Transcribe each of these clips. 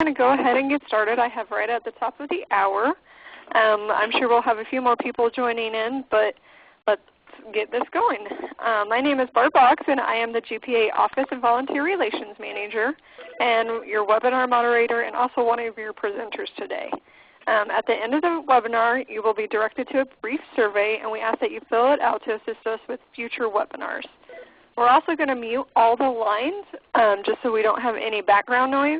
I'm going to go ahead and get started. I have right at the top of the hour. I'm sure we'll have a few more people joining in, but let's get this going. My name is Barb Boggs, and I am the GPA Office and Volunteer Relations Manager and your webinar moderator and also one of your presenters today. At the end of the webinar, you will be directed to a brief survey, and we ask that you fill it out to assist us with future webinars. We're also going to mute all the lines just so we don't have any background noise.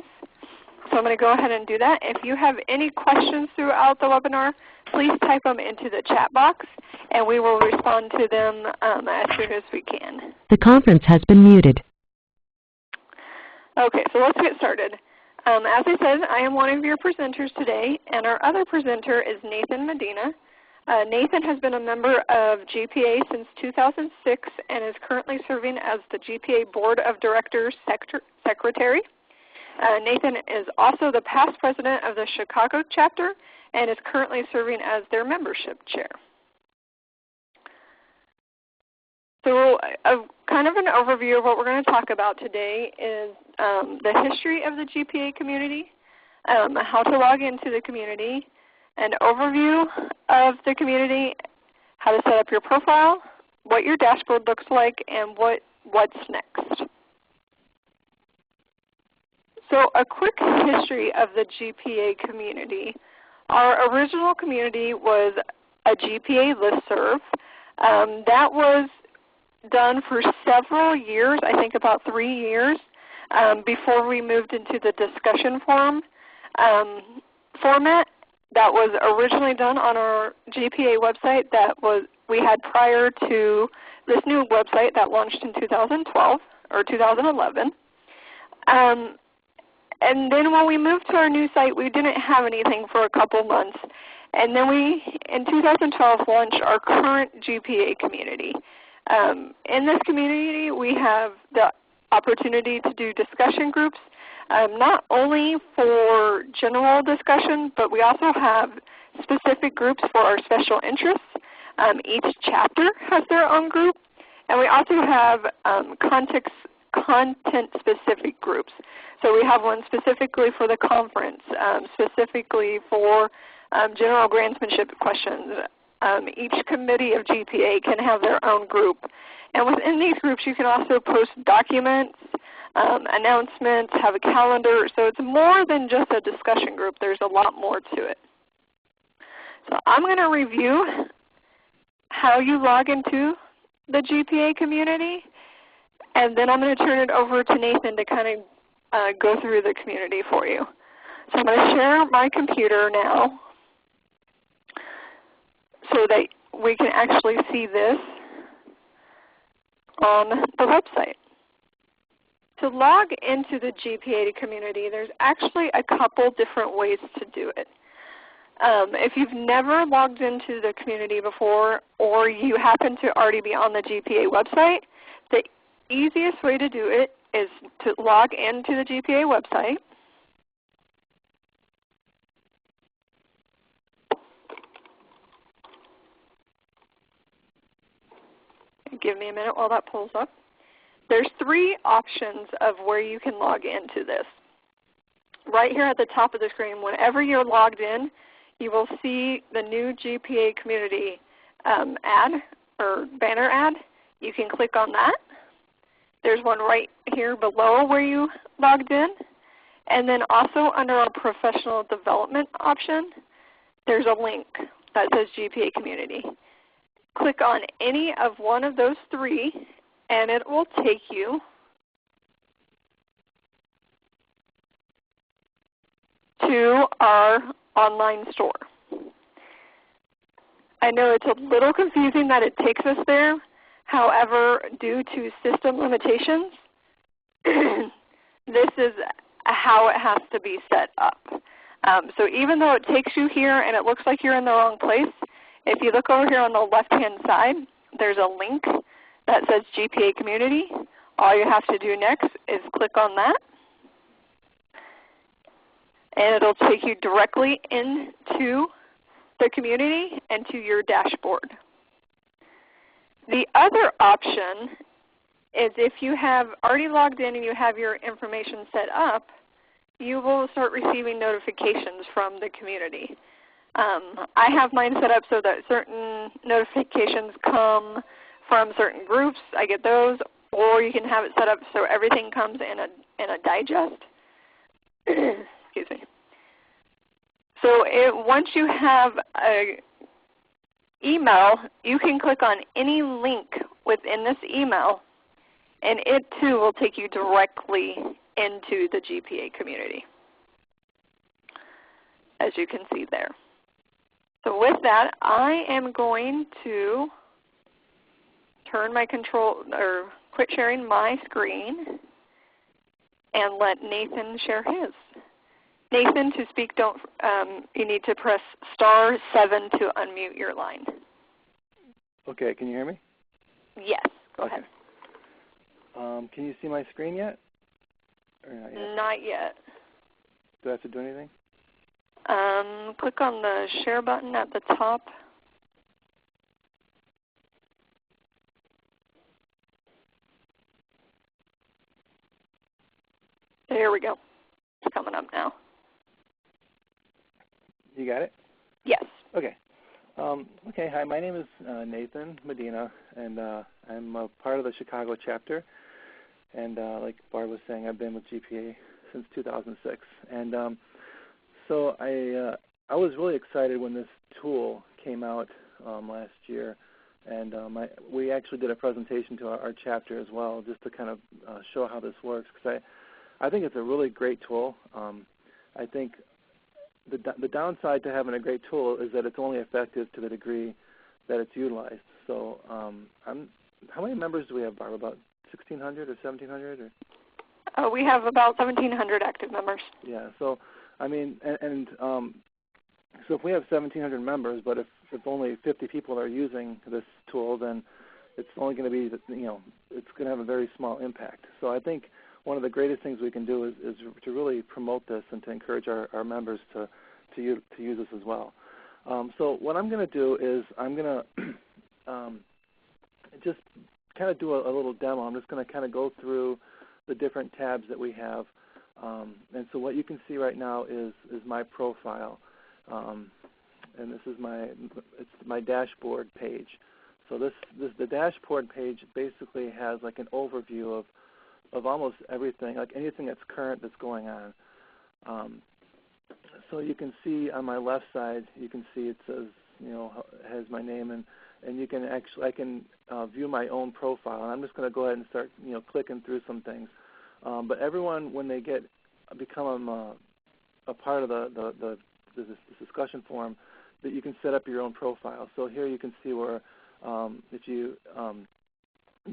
So I'm going to go ahead and do that. If you have any questions throughout the webinar, please type them into the chat box, and we will respond to them as soon as we can. The conference has been muted. Okay, so let's get started. As I said, I am one of your presenters today, and our other presenter is Nathan Medina. Nathan has been a member of GPA since 2006 and is currently serving as the GPA Board of Directors Secretary. Nathan is also the past president of the Chicago chapter and is currently serving as their membership chair. So kind of an overview of what we're going to talk about today is the history of the GPA community, how to log into the community, an overview of the community, how to set up your profile, what your dashboard looks like, and what's next. So a quick history of the GPA community. Our original community was a GPA listserv. That was done for several years, I think about 3 years, before we moved into the discussion forum format that was originally done on our GPA website that we had prior to this new website that launched in 2012 or 2011. And then when we moved to our new site, we didn't have anything for a couple months. And then we, in 2012, launched our current GPA community. In this community, we have the opportunity to do discussion groups, not only for general discussion, but we also have specific groups for our special interests. Each chapter has their own group. And we also have content-specific groups. So we have one specifically for the conference, specifically for general grantsmanship questions. Each committee of GPA can have their own group. And within these groups you can also post documents, announcements, have a calendar. So it's more than just a discussion group. There's a lot more to it. So I'm going to review how you log into the GPA community, and then I'm going to turn it over to Nathan to kind of go through the community for you. So I'm going to share my computer now so that we can actually see this on the website. To log into the GPA community, there's actually a couple different ways to do it. If you've never logged into the community before, or you happen to already be on the GPA website, the easiest way to do it is to log into the GPA website. Give me a minute while that pulls up. There's 3 options of where you can log into this. Right here at the top of the screen, whenever you're logged in, you will see the new GPA community ad or banner ad. You can click on that. There's one right here below where you logged in. And then also under our professional development option, there's a link that says GPA community. Click on any of one of those 3 and it will take you to our online store. I know it's a little confusing that it takes us there. However, due to system limitations, this is how it has to be set up. So even though it takes you here and it looks like you're in the wrong place, if you look over here on the left-hand side, there's a link that says GPA Community. All you have to do next is click on that, and it will take you directly into the community and to your dashboard. The other option is if you have already logged in and you have your information set up, you will start receiving notifications from the community. I have mine set up so that certain notifications come from certain groups. I get those, or you can have it set up so everything comes in a digest. Excuse me. So once you have an email, you can click on any link within this email, and it too will take you directly into the GPA community, as you can see there. So with that, I am going to turn my control, or quit sharing my screen and let Nathan share his. Nathan, to speak, you need to press *7 to unmute your line. Okay, can you hear me? Yes, go ahead. Can you see my screen yet? Or not yet? Not yet. Do I have to do anything? Click on the share button at the top. There we go. It's coming up now. You got it? Yes. Okay. Okay, hi, my name is Nathan Medina, and I'm a part of the Chicago chapter. And like Barb was saying, I've been with GPA since 2006. And so I was really excited when this tool came out last year. And we actually did a presentation to our chapter as well, just to kind of show how this works. Because I think it's a really great tool. I think the downside to having a great tool is that it's only effective to the degree that it's utilized. So how many members do we have, Barb? About 1,600 or 1,700? Or? We have about 1,700 active members. Yeah. So I mean, so if we have 1,700 members, but if only 50 people are using this tool, then it's only going to be, it's going to have a very small impact. So I think one of the greatest things we can do is to really promote this and to encourage our members to use this as well. So what I'm going to do is I'm going to just kind of do a little demo. I'm just going to kind of go through the different tabs that we have. And so what you can see right now is my profile. And this is my dashboard page. So the dashboard page basically has like an overview of almost everything, like anything that's current that's going on. So you can see on my left side, you can see it says, has my name, and you can actually, I can view my own profile. And I'm just going to go ahead and start, clicking through some things. But everyone, when they become a part of this discussion forum, that you can set up your own profile. So here you can see where if you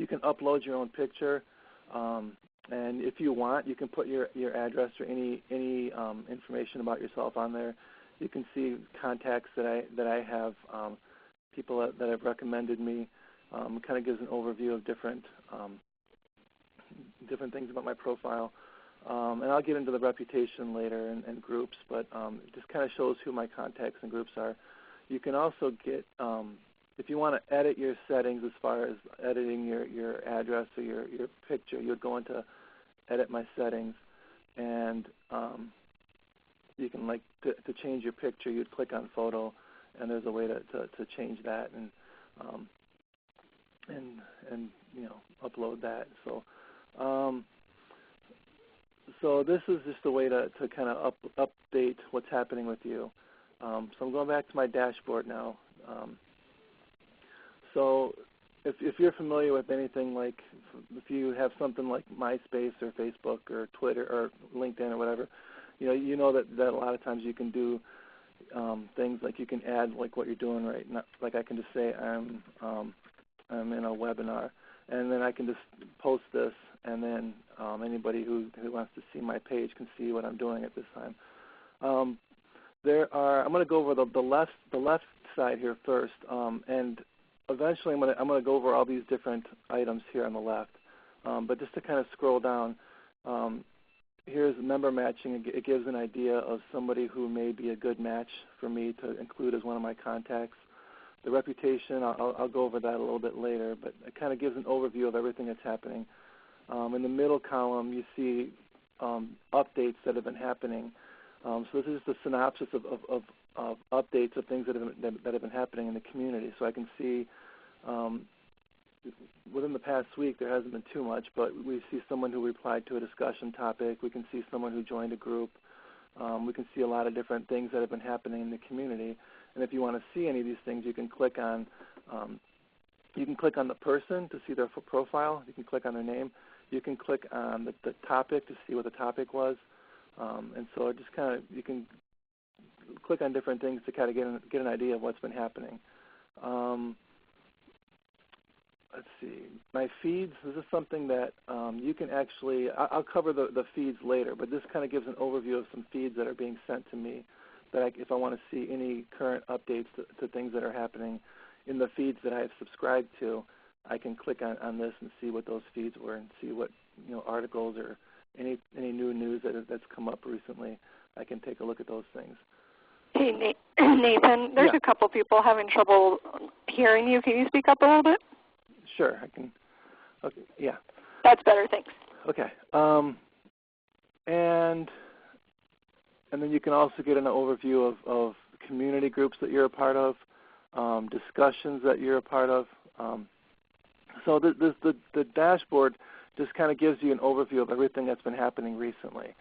can upload your own picture. And if you want, you can put your address or any information about yourself on there. You can see contacts that I have, people that have recommended me. It kind of gives an overview of different things about my profile. And I'll get into the reputation later and groups, but it just kind of shows who my contacts and groups are. You can also get, if you want to edit your settings as far as editing your address or your picture, you would go into Edit My Settings, and you can, like, to change your picture, you'd click on Photo, and there's a way to change that and upload that. So this is just a way to kind of update what's happening with you. So I'm going back to my dashboard now. So if you're familiar with anything, like if you have something like MySpace or Facebook or Twitter or LinkedIn or whatever, you know that a lot of times you can do things like you can add like what you're doing right now. Like I can just say I'm in a webinar, and then I can just post this, and then anybody who wants to see my page can see what I'm doing at this time. I'm going to go over the left side here first, and eventually I'm going to go over all these different items here on the left. But just to kind of scroll down, here's member matching. It gives an idea of somebody who may be a good match for me to include as one of my contacts. The reputation, I'll go over that a little bit later, but it kind of gives an overview of everything that's happening. In the middle column, you see updates that have been happening. So this is just a synopsis of updates of things that have been happening in the community. So I can see within the past week there hasn't been too much, but we see someone who replied to a discussion topic. We can see someone who joined a group. We can see a lot of different things that have been happening in the community. And if you want to see any of these things, you can click on the person to see their profile. You can click on their name. You can click on the topic to see what the topic was. And so it just kind of, you can click on different things to kind of get an idea of what's been happening. Let's see, my feeds, this is something that you can actually, I'll cover the feeds later, but this kind of gives an overview of some feeds that are being sent to me that if I want to see any current updates to things that are happening in the feeds that I have subscribed to, I can click on this and see what those feeds were and see what articles or any new news that's come up recently. I can take a look at those things. Hey, Nathan, there's a couple people having trouble hearing you. Can you speak up a little bit? Sure, I can. Okay, yeah. That's better, thanks. Okay. And then you can also get an overview of community groups that you're a part of, discussions that you're a part of. So the dashboard just kind of gives you an overview of everything that's been happening recently.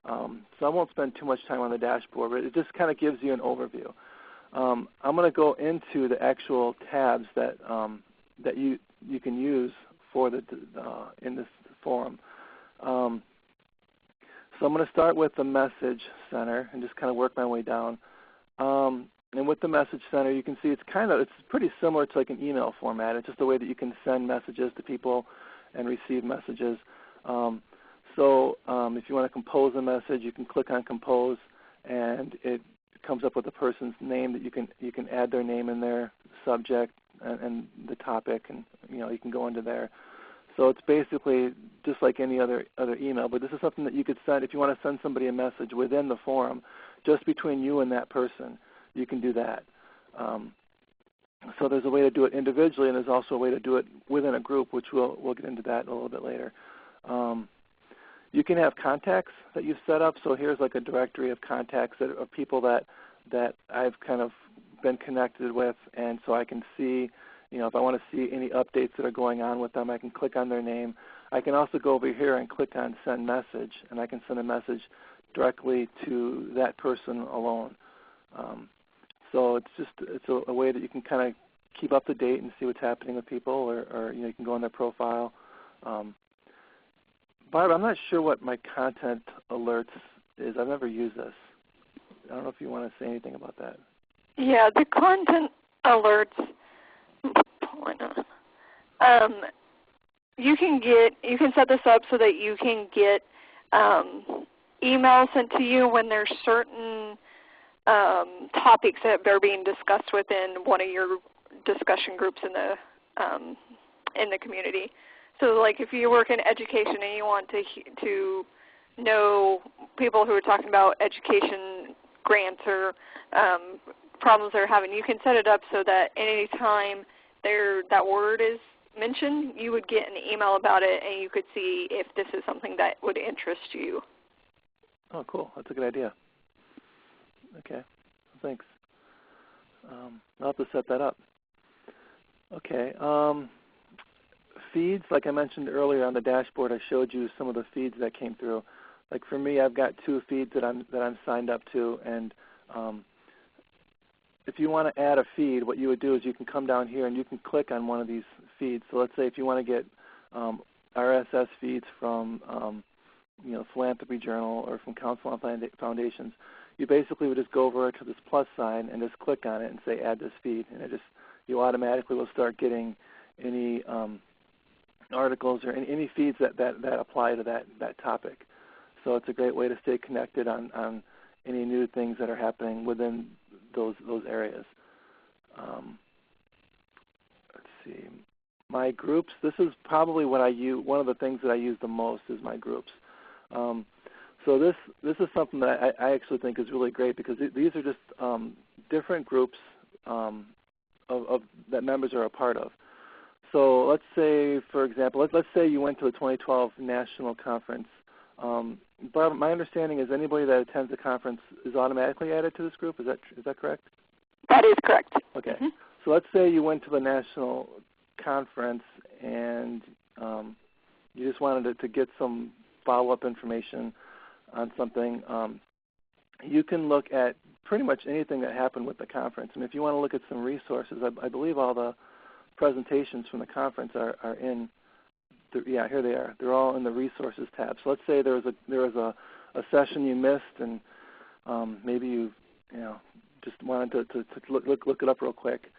So I won't spend too much time on the dashboard, but it just kind of gives you an overview. I'm going to go into the actual tabs that you can use for in this forum. So I'm going to start with the Message Center and just kind of work my way down. And with the Message Center, you can see it's pretty similar to like an email format. It's just a way that you can send messages to people and receive messages. So if you want to compose a message, you can click on Compose, and it comes up with the person's name that you can add their name in there, subject, and the topic, and you can go into there. So it's basically just like any other email, but this is something that you could send if you want to send somebody a message within the forum, just between you and that person. You can do that. So there's a way to do it individually, and there's also a way to do it within a group, which we'll get into that a little bit later. You can have contacts that you've set up. So here's like a directory of contacts of people that I've kind of been connected with, and so I can see, if I want to see any updates that are going on with them, I can click on their name. I can also go over here and click on Send Message, and I can send a message directly to that person alone. So it's a way that you can kind of keep up to date and see what's happening with people, or you can go on their profile. Barb, I'm not sure what my content alerts is. I've never used this. I don't know if you want to say anything about that. Yeah, the content alerts. You can set this up so that you can get emails sent to you when there's certain topics that are being discussed within one of your discussion groups in the community. So, like if you work in education and you want to know people who are talking about education grants or problems they're having, you can set it up so that any time that word is mentioned, you would get an email about it, and you could see if this is something that would interest you. Oh, cool. That's a good idea. Okay. Thanks. I'll have to set that up. Okay. Feeds, like I mentioned earlier on the dashboard, I showed you some of the feeds that came through. Like for me, I've got 2 feeds that I'm signed up to, and if you want to add a feed, what you would do is you can come down here and you can click on one of these feeds. So let's say if you want to get RSS feeds from Philanthropy Journal or from Council on Foundations, you basically would just go over to this plus sign and just click on it and say add this feed, and you automatically will start getting any articles or any feeds that apply to that topic. So it's a great way to stay connected on any new things that are happening within those areas. Let's see. My groups, this is probably what I use. One of the things that I use the most is my groups. So this is something that I actually think is really great, because these are just different groups that members are a part of. So let's say, for example, let's say you went to the 2012 National Conference Barb, my understanding is anybody that attends the conference is automatically added to this group. Is that correct? That is correct. Okay. So let's say you went to the national conference and you just wanted to get some follow-up information on something. You can look at pretty much anything that happened with the conference. And if you want to look at some resources, I believe all the presentations from the conference are in. Yeah, here they are. They're all in the resources tab. So let's say there was a session you missed, and maybe you just wanted to look it up real quick.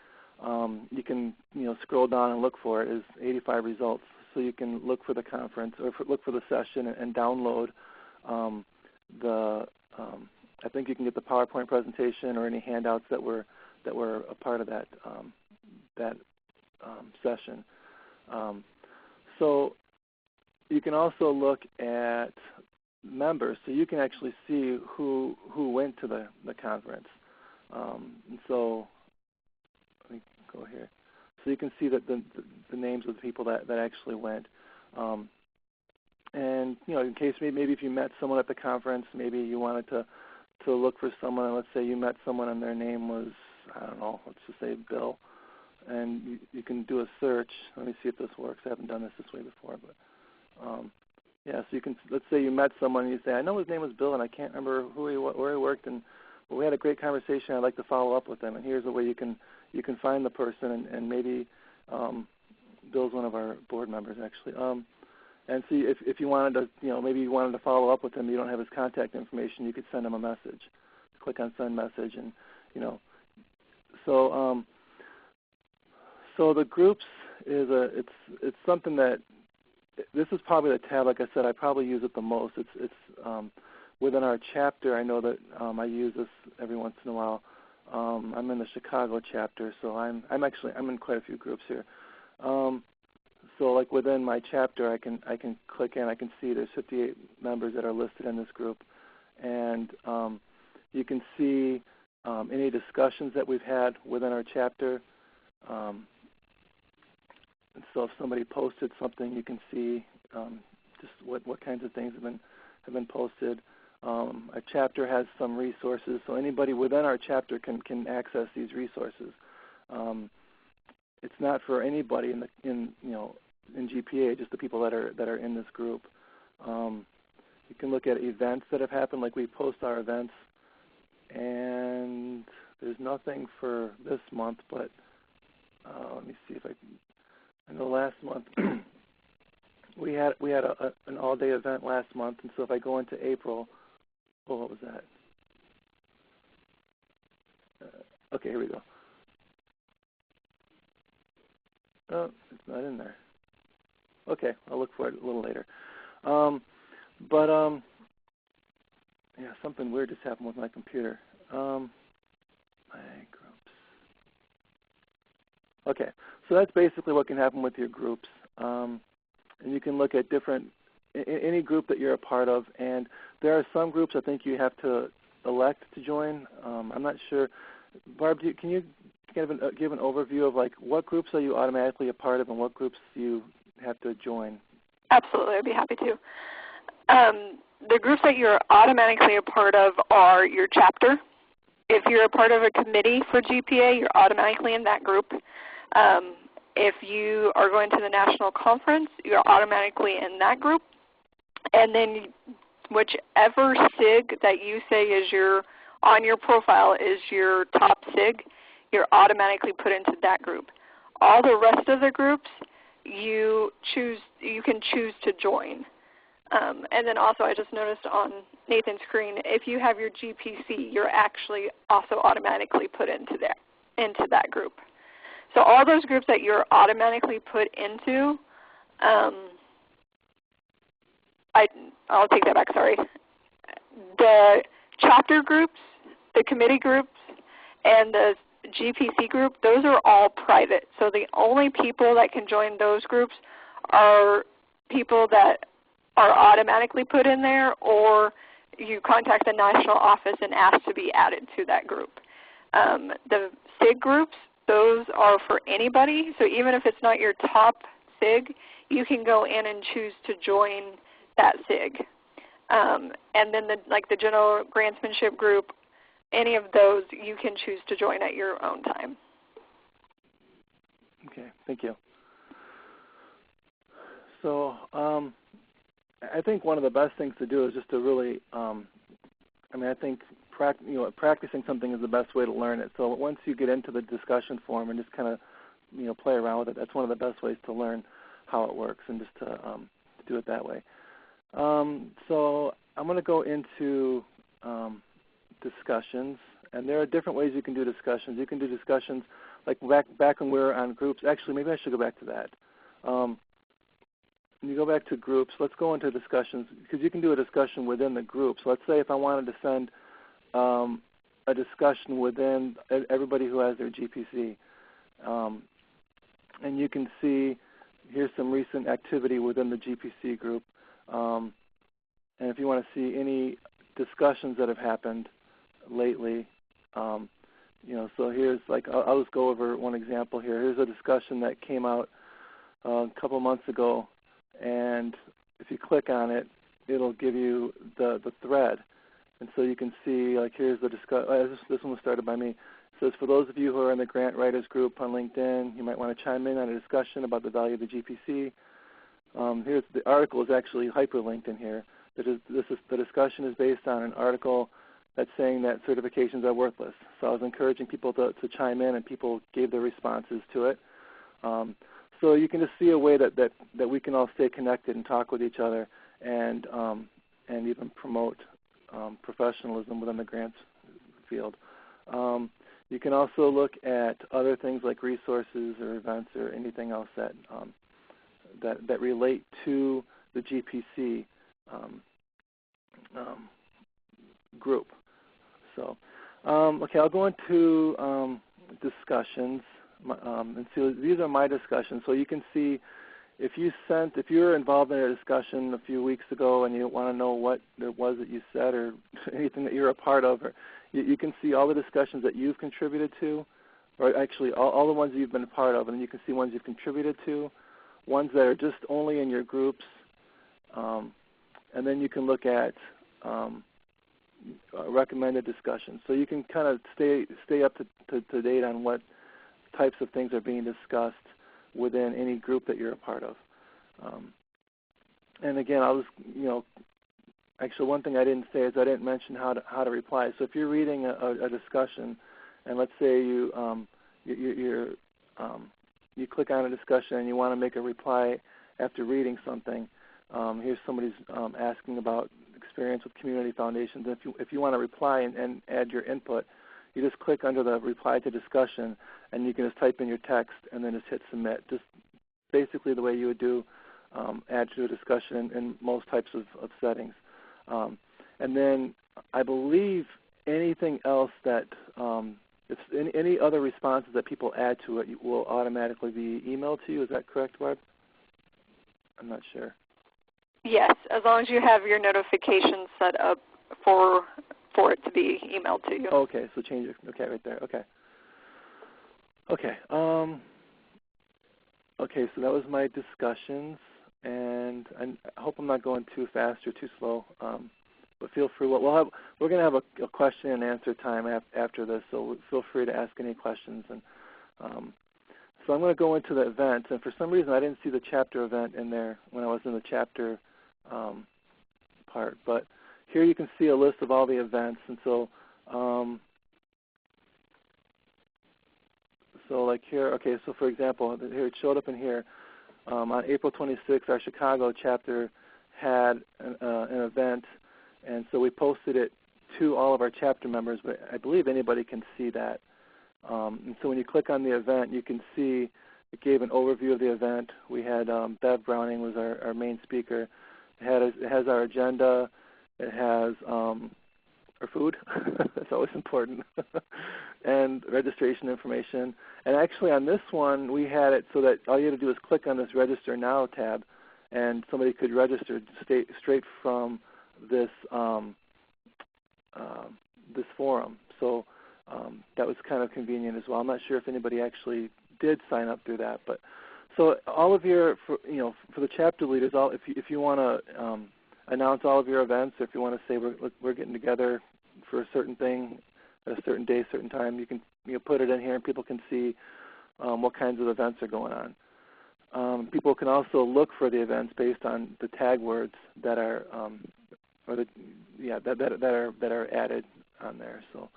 You can scroll down and look for it. Is 85 results. So you can look for the conference or look for the session and download I think you can get the PowerPoint presentation or any handouts that were a part of that session. So you can also look at members, so you can actually see who went to the conference. And so let me go here. So you can see that the names of the people that actually went. And in case maybe if you met someone at the conference, maybe you wanted to look for someone. Let's say you met someone and their name was, I don't know, let's just say Bill. And you can do a search. Let me see if this works. I haven't done this way before, but yeah. So you can, let's say you met someone and you say, I know his name was Bill and I can't remember where he worked, but we had a great conversation. I'd like to follow up with them. And here's the way you can find the person, and maybe Bill's one of our board members actually. And see if you wanted to, maybe you wanted to follow up with him. You don't have his contact information. You could send him a message. Click on send message, and So the groups is it's something that, this is probably the tab, like I said, I probably use it the most. It's within our chapter. I know that I use this every once in a while. I'm in the Chicago chapter, so I'm in quite a few groups here. So like within my chapter, I can click in. I can see there's 58 members that are listed in this group, and you can see any discussions that we've had within our chapter. And so if somebody posted something, you can see just what kinds of things have been posted. Our chapter has some resources, so anybody within our chapter can access these resources. It's not for anybody in GPA, just the people that are in this group. You can look at events that have happened, like we post our events, and there's nothing for this month, but let me see if I know last month we had an all-day event last month, and so if I go into April, what was that? Okay, here we go. Oh, it's not in there. Okay, I'll look for it a little later. Yeah, something weird just happened with my computer. My groups. Okay, so that's basically what can happen with your groups. And you can look at any group that you're a part of. And there are some groups I think you have to elect to join. I'm not sure. Barb, can you give an overview of like what groups are you automatically a part of and what groups you have to join? Absolutely, I'd be happy to. The groups that you're automatically a part of are your chapter. If you're a part of a committee for GPA, you're automatically in that group. If you are going to the national conference, you're automatically in that group. And then whichever SIG that you say is on your profile is your top SIG, you're automatically put into that group. All the rest of the groups, you can choose to join. And then also I just noticed on Nathan's screen, if you have your GPC, you're actually also automatically put into that group. So all those groups that you're automatically put into, I'll take that back, sorry. The chapter groups, the committee groups, and the GPC group, those are all private. So the only people that can join those groups are people that are automatically put in there, or you contact the national office and ask to be added to that group. The SIG groups, those are for anybody. So even if it's not your top SIG, you can go in and choose to join that SIG. And then the general grantsmanship group, any of those you can choose to join at your own time. Okay, thank you. So I think one of the best things to do is just to really, I think practicing something is the best way to learn it. So once you get into the discussion forum and just kind of play around with it, that's one of the best ways to learn how it works, and just to do it that way. So I'm going to go into discussions, and there are different ways you can do discussions. You can do discussions like back when we were on groups. Actually, maybe I should go back to that. When you go back to groups, let's go into discussions, because you can do a discussion within the group. So let's say if I wanted to send a discussion within everybody who has their GPC, and you can see here's some recent activity within the GPC group, and if you want to see any discussions that have happened lately, so here's I'll just go over one example here. Here's a discussion that came out a couple months ago, and if you click on it, it'll give you the thread. And so you can see, here's the discussion. This one was started by me. It says, for those of you who are in the Grant Writers group on LinkedIn, you might want to chime in on a discussion about the value of the GPC. Here's the article is actually hyperlinked in here. The discussion is based on an article that's saying that certifications are worthless. So I was encouraging people to chime in, and people gave their responses to it. So you can just see a way that we can all stay connected and talk with each other, and even promote professionalism within the grants field. You can also look at other things like resources or events or anything else that relate to the GPC group. So, okay, I'll go into discussions, and so these are my discussions. So you can see if you're involved in a discussion a few weeks ago and you want to know what it was that you said or anything that you're a part of, or you can see all the discussions that you've contributed to, or actually all the ones that you've been a part of, and then you can see ones you've contributed to, ones that are just only in your groups, and then you can look at recommended discussions. So you can kind of stay up to date on what types of things are being discussed within any group that you're a part of. And again, actually one thing I didn't say is I didn't mention how to reply. So if you're reading a discussion, and let's say you click on a discussion and you want to make a reply after reading something, here's somebody's asking about experience with community foundations. If you want to reply and add your input, you just click under the reply to discussion, and you can just type in your text and then just hit submit. Just basically the way you would do add to a discussion in most types of settings. And then I believe anything else that, any other responses that people add to it will automatically be emailed to you. Is that correct, Barb? I'm not sure. Yes, as long as you have your notifications set up for it to be emailed to you. Okay, so change it. Okay, right there. Okay. Okay. Okay, so that was my discussions, and I hope I'm not going too fast or too slow. But feel free. We're going to have a question and answer time after this, so feel free to ask any questions. And so I'm going to go into the events, and for some reason I didn't see the chapter event in there when I was in the chapter part. But here you can see a list of all the events, and so like here, okay, so for example, here it showed up in here. On April 26th, our Chicago chapter had an event, and so we posted it to all of our chapter members, but I believe anybody can see that. And so when you click on the event, you can see it gave an overview of the event. We had Bev Browning was our main speaker. It has our agenda. It has our food. That's always important. And registration information. And actually on this one, we had it so that all you had to do is click on this Register Now tab, and somebody could register straight from this this forum. So that was kind of convenient as well. I'm not sure if anybody actually did sign up through that, but so all of your, for the chapter leaders, if you want to announce all of your events. Or if you want to say we're getting together for a certain thing at a certain day, certain time, you can put it in here and people can see what kinds of events are going on. People can also look for the events based on the tag words that are that are added on there. So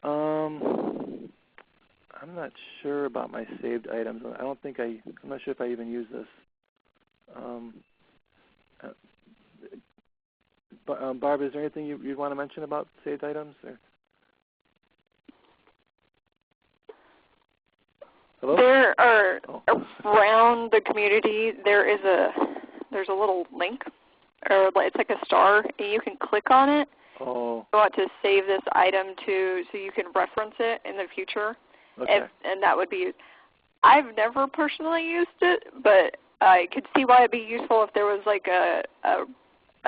I'm not sure about my saved items. I'm not sure if I even use this. Barb, is there anything you'd want to mention about saved items? Or? Hello? There are around the community. There's a little link, or it's like a star, and you can click on it. Oh. You want to save this item so you can reference it in the future. Okay. And that would be. I've never personally used it, but I could see why it'd be useful if there was like a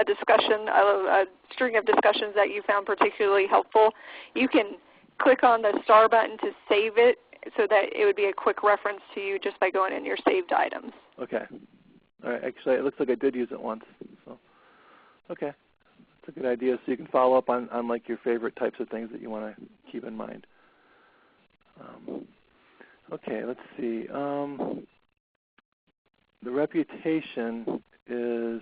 discussion, a string of discussions that you found particularly helpful. You can click on the star button to save it so that it would be a quick reference to you just by going in your saved items. Okay. All right. Actually, it looks like I did use it once. So, okay. That's a good idea. So you can follow up on like your favorite types of things that you want to keep in mind. Okay, let's see. The reputation is,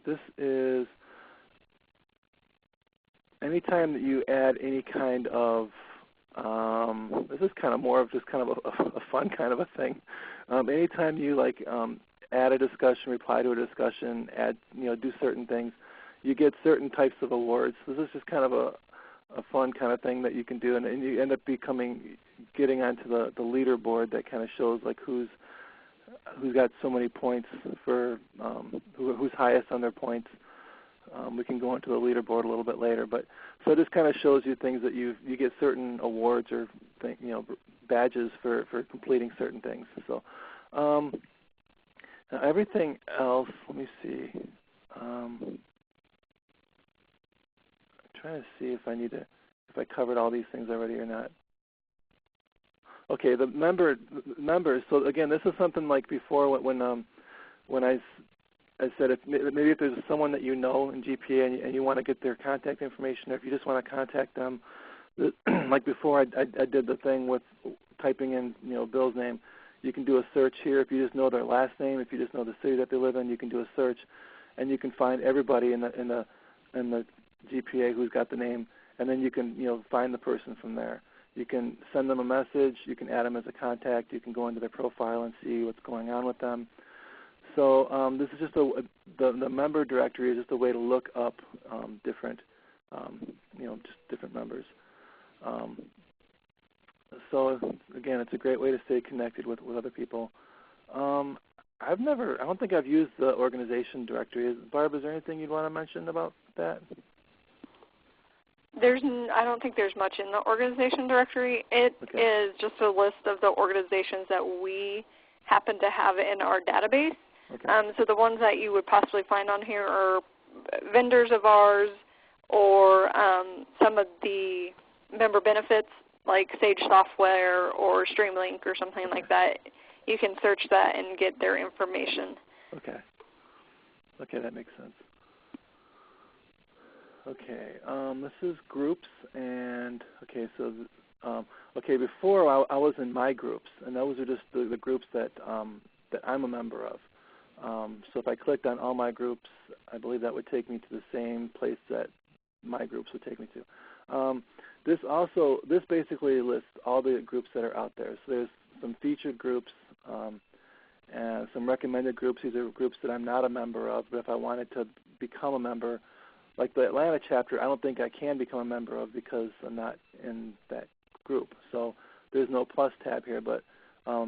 this is anytime that you add any kind of, this is kind of more of just kind of a fun kind of a thing. Anytime you add a discussion, reply to a discussion, do certain things, you get certain types of awards. This is just kind of a fun kind of thing that you can do, and you end up getting onto the leaderboard that kind of shows like who's got so many points for who's highest on their points. We can go into the leaderboard a little bit later, but so it just kind of shows you things that you get certain awards or badges for completing certain things. So now everything else, let me see. I'm trying to see if I covered all these things already or not. Okay, the members. So again, this is something like before when I said maybe if there's someone that you know in GPA and you want to get their contact information, or if you just want to contact them, like before I did the thing with typing in Bill's name. You can do a search here if you just know their last name. If you just know the city that they live in, you can do a search, and you can find everybody in the GPA who's got the name, and then you can find the person from there. You can send them a message. You can add them as a contact. You can go into their profile and see what's going on with them. So this is just the member directory is just a way to look up different just different members. So again, it's a great way to stay connected with other people. I don't think I've used the organization directory. Barb, is there anything you'd want to mention about that? I don't think there's much in the organization directory. It is just a list of the organizations that we happen to have in our database. Okay. So the ones that you would possibly find on here are vendors of ours, or some of the member benefits like Sage Software or Streamlink or something like that. You can search that and get their information. Okay. Okay, that makes sense. Okay, this is groups, and so before I was in my groups, and those are just the groups that I'm a member of. So if I clicked on all my groups, I believe that would take me to the same place that my groups would take me to. This basically lists all the groups that are out there. So there's some featured groups and some recommended groups. These are groups that I'm not a member of, but if I wanted to become a member, like the Atlanta chapter, I don't think I can become a member of because I'm not in that group. So there's no plus tab here, but I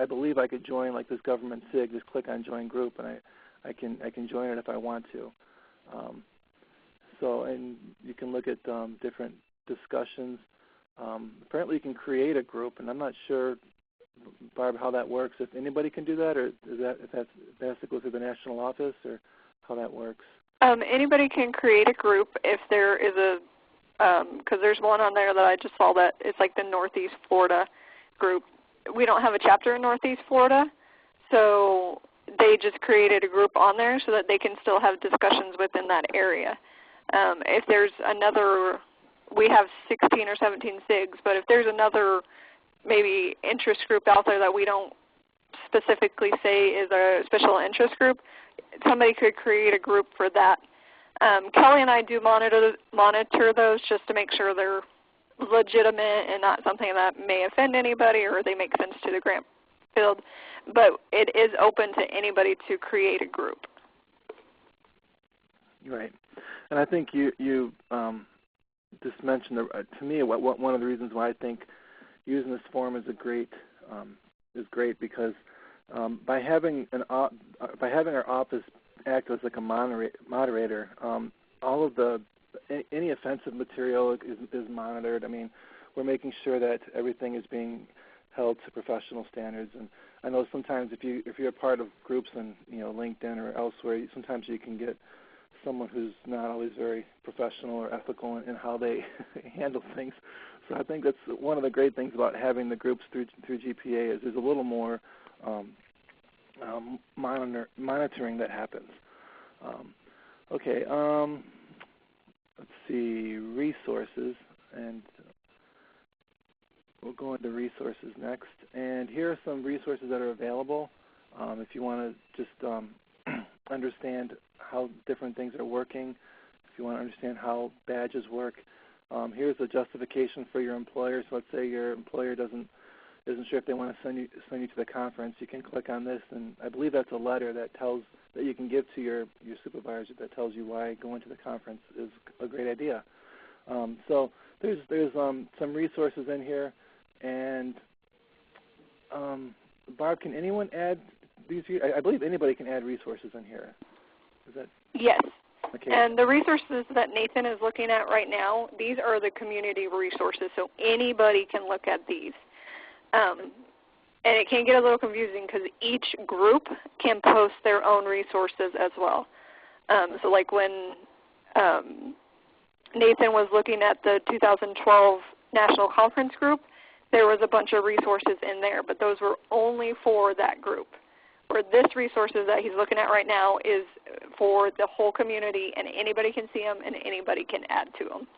believe I could join like this government SIG. Just click on join group, and I can join it if I want to. And you can look at different discussions. Apparently you can create a group, and I'm not sure, Barb, how that works. If anybody can do that, or if that has to go through the national office, or how that works. Anybody can create a group if there is because there's one on there that I just saw that it's like the Northeast Florida group. We don't have a chapter in Northeast Florida, so they just created a group on there so that they can still have discussions within that area. If there's another, we have 16 or 17 SIGs, but if there's another maybe interest group out there that we don't specifically say is a special interest group, somebody could create a group for that. Kelly and I do monitor those just to make sure they're legitimate and not something that may offend anybody or they make sense to the grant field. But it is open to anybody to create a group. Right. And I think you just mentioned, to me, one of the reasons why I think using this form is great because by having our office act as like a moderator, all of any offensive material is monitored. I mean, we're making sure that everything is being held to professional standards. And I know sometimes if you're a part of groups on LinkedIn or elsewhere, sometimes you can get someone who's not always very professional or ethical in how they handle things. So I think that's one of the great things about having the groups through GPA is there's a little more monitoring that happens. Okay, let's see, resources, and we'll go into resources next. And here are some resources that are available if you want to just understand how different things are working, if you want to understand how badges work. Here's a justification for your employer. So let's say your employer isn't sure if they want to send you to the conference. You can click on this, and I believe that's a letter that you can give to your supervisor that tells you why going to the conference is a great idea. So there's some resources in here, and Barb, can anyone add these? I believe anybody can add resources in here. Is that? Yes. Okay. And the resources that Nathan is looking at right now, these are the community resources, so anybody can look at these. And it can get a little confusing because each group can post their own resources as well. So like when Nathan was looking at the 2012 National Conference group, there was a bunch of resources in there, but those were only for that group. Where this resources that he's looking at right now is for the whole community, and anybody can see them and anybody can add to them.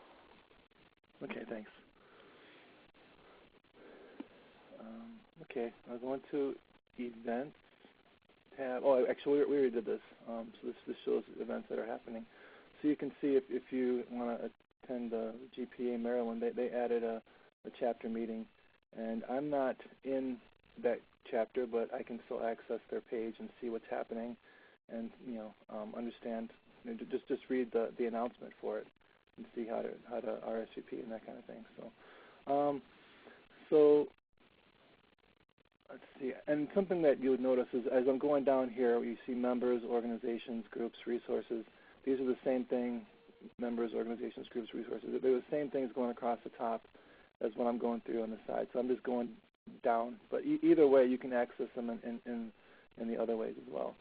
Okay, thanks. Okay, I'll go into events tab. Oh, actually, we already did this. So this shows events that are happening. So you can see if you want to attend the GPA Maryland, they added a chapter meeting, and I'm not in that chapter, but I can still access their page and see what's happening, and understand. Just read the announcement for it and see how to RSVP and that kind of thing. So let's see. And something that you would notice is as I'm going down here, you see members, organizations, groups, resources. These are the same thing: members, organizations, groups, resources. They're the same things going across the top as what I'm going through on the side. So I'm just going down, but either way you can access them in the other ways as well.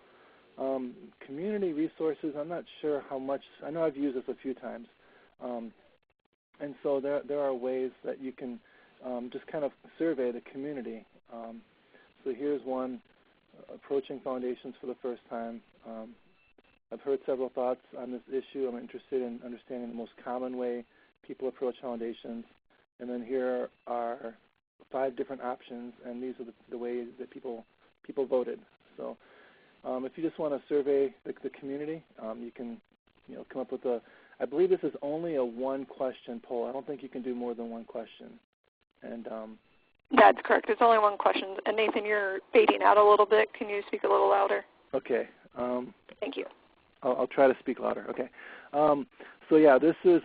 Community resources, I'm not sure how much. I know I've used this a few times, and so there are ways that you can just kind of survey the community. So here's one: approaching foundations for the first time. I've heard several thoughts on this issue. I'm interested in understanding the most common way people approach foundations, and then here are 5 different options, and these are the ways that people voted. So if you just want to survey the community, you can come up with I believe this is only a 1-question poll. I don't think you can do more than 1 question. And that's correct. It's only 1 question. And Nathan, you're fading out a little bit. Can you speak a little louder? Okay. Thank you. I'll try to speak louder. Okay. So yeah, this is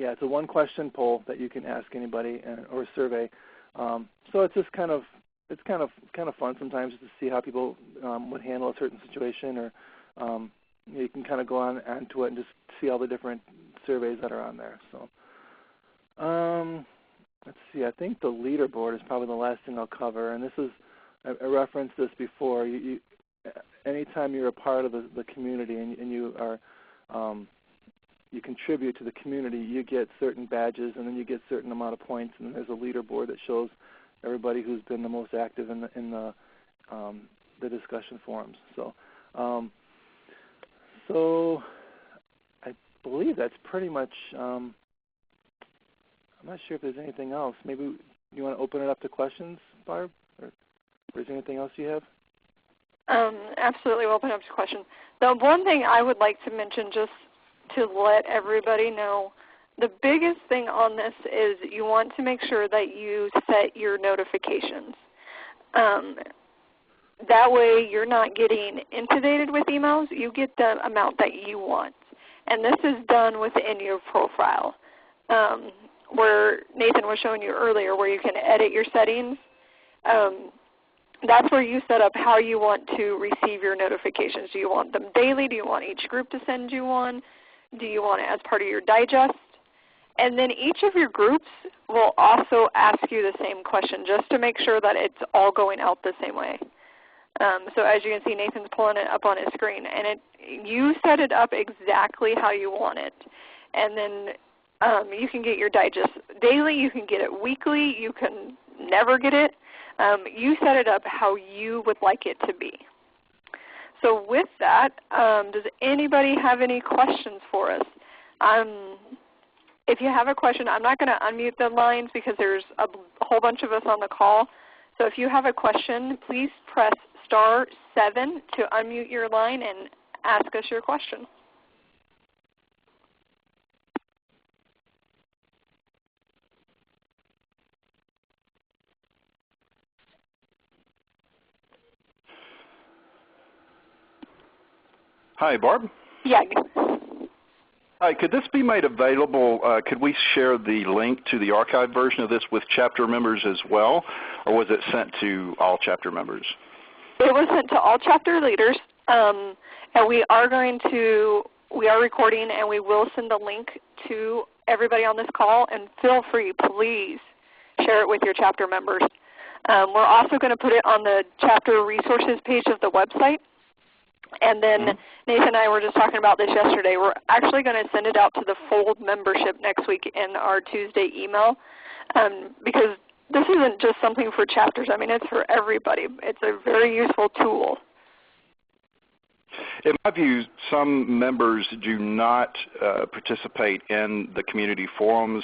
it's a 1-question poll that you can ask anybody or survey. So it's just kind of fun sometimes to see how people would handle a certain situation, or you can kind of go onto it and just see all the different surveys that are on there. So let's see. I think the leaderboard is probably the last thing I'll cover, and this is I referenced this before. Anytime you're a part of the community and you are you contribute to the community, you get certain badges, and then you get a certain amount of points, and then there's a leaderboard that shows everybody who's been the most active in the discussion forums. So I believe that's pretty much. I'm not sure if there's anything else. Maybe you want to open it up to questions, Barb, or is there anything else you have? Absolutely, we'll open up to questions. The one thing I would like to mention, just to let everybody know, the biggest thing on this is you want to make sure that you set your notifications. That way you're not getting inundated with emails. You get the amount that you want. And this is done within your profile, where Nathan was showing you earlier where you can edit your settings. That's where you set up how you want to receive your notifications. Do you want them daily? Do you want each group to send you one? Do you want it as part of your digest? And then each of your groups will also ask you the same question just to make sure that it's all going out the same way. So as you can see, Nathan's pulling it up on his screen. And you set it up exactly how you want it. And then you can get your digest daily. You can get it weekly. You can never get it. You set it up how you would like it to be. So with that, does anybody have any questions for us? If you have a question, I'm not going to unmute the lines because there's a whole bunch of us on the call. So if you have a question, please press *7 to unmute your line and ask us your question. Hi, Barb. Yeah. Hi, could this be made available? Could we share the link to the archived version of this with chapter members as well, or was it sent to all chapter members? It was sent to all chapter leaders, and we are recording, and we will send the link to everybody on this call, and feel free, please, share it with your chapter members. We're also going to put it on the chapter resources page of the website. And then Nathan and I were just talking about this yesterday. We're actually going to send it out to the full membership next week in our Tuesday email because this isn't just something for chapters. I mean, it's for everybody. It's a very useful tool. In my view, some members do not participate in the community forums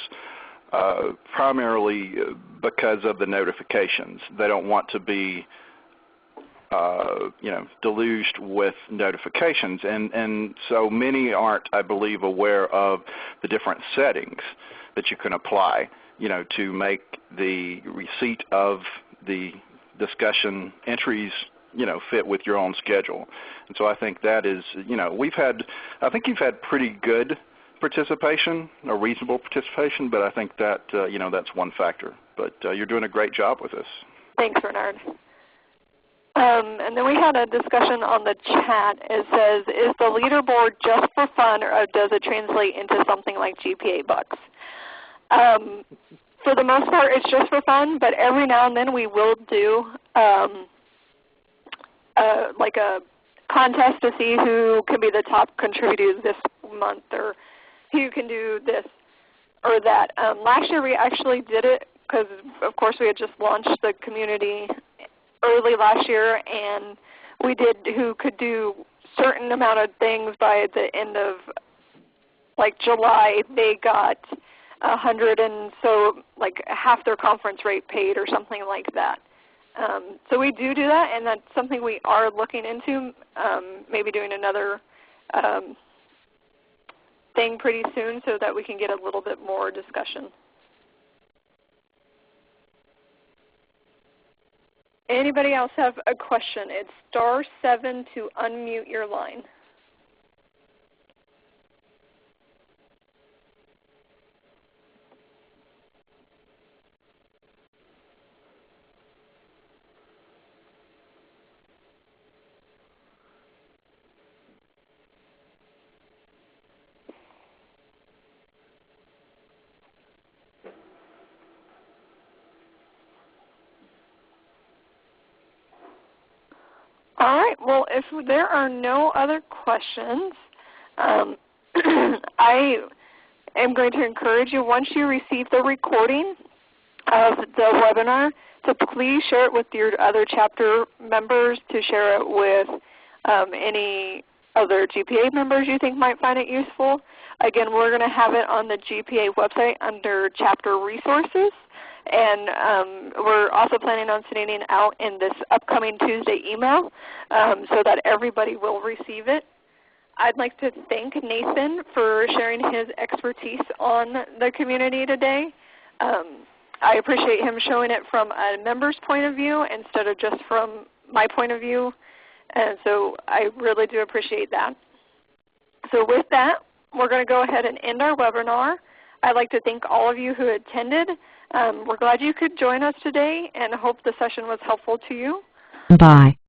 primarily because of the notifications. They don't want to be deluged with notifications, and so many aren't, I believe, aware of the different settings that you can apply, to make the receipt of the discussion entries, fit with your own schedule. And so I think that is, I think you've had pretty good participation, or reasonable participation, but I think that, that's one factor. But you're doing a great job with this. Thanks, Bernard. And then we had a discussion on the chat. It says, is the leaderboard just for fun, or does it translate into something like GPA bucks? For the most part, it's just for fun, but every now and then we will do like a contest to see who can be the top contributor this month, or who can do this or that. Last year we actually did it because, of course, we had just launched the community early last year, and we did who could do certain amount of things by the end of July. They got 100 and so half their conference rate paid or something like that. So we do that, and that's something we are looking into, maybe doing another thing pretty soon so that we can get a little bit more discussion. Anybody else have a question? It's *7 to unmute your line. All right. Well, if there are no other questions, I am going to encourage you, once you receive the recording, of the webinar to please share it with your other chapter members, to share it with any other GPA members you think might find it useful. Again, we're going to have it on the GPA website under chapter resources. And we're also planning on sending it out in this upcoming Tuesday email so that everybody will receive it. I'd like to thank Nathan for sharing his expertise on the community today. I appreciate him showing it from a member's point of view instead of just from my point of view. And so I really do appreciate that. So with that, we're going to go ahead and end our webinar. I'd like to thank all of you who attended. We're glad you could join us today and hope the session was helpful to you. Bye.